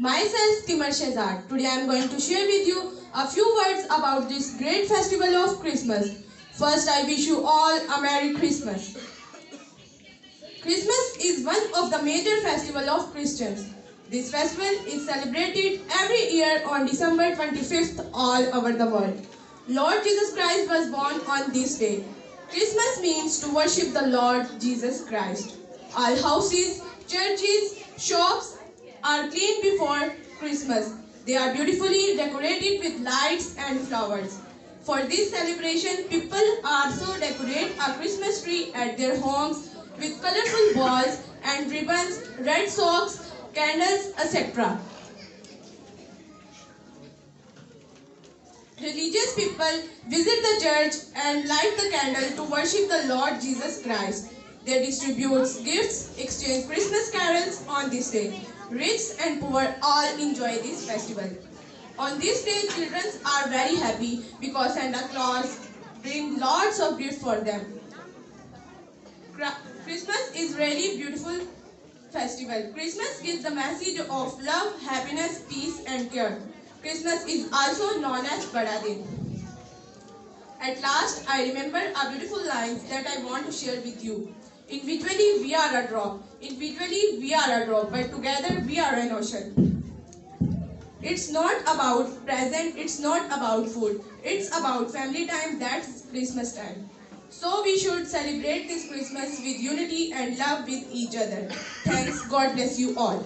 Myself, Timur Shehzad. Today I am going to share with you a few words about this great festival of Christmas. First, I wish you all a Merry Christmas. Christmas is one of the major festivals of Christians. This festival is celebrated every year on December 25th all over the world. Lord Jesus Christ was born on this day. Christmas means to worship the Lord Jesus Christ. All houses, churches, shops are cleaned before Christmas. They are beautifully decorated with lights and flowers. For this celebration, people also decorate a Christmas tree at their homes with colorful balls and ribbons, red socks, candles, etc. Religious people visit the church and light the candle to worship the Lord Jesus Christ. They distribute gifts, exchange Christmas carols on this day. Rich and poor all enjoy this festival. On this day, children are very happy because Santa Claus brings lots of gifts for them. Christmas is really beautiful festival. Christmas gives the message of love, happiness, peace and care. Christmas is also known as Bada Din. At last, I remember a beautiful line that I want to share with you. Individually, we are a drop. Individually, we are a drop, but together we are an ocean. It's not about present, it's not about food. It's about family time, that's Christmas time. So we should celebrate this Christmas with unity and love with each other. Thanks, God bless you all.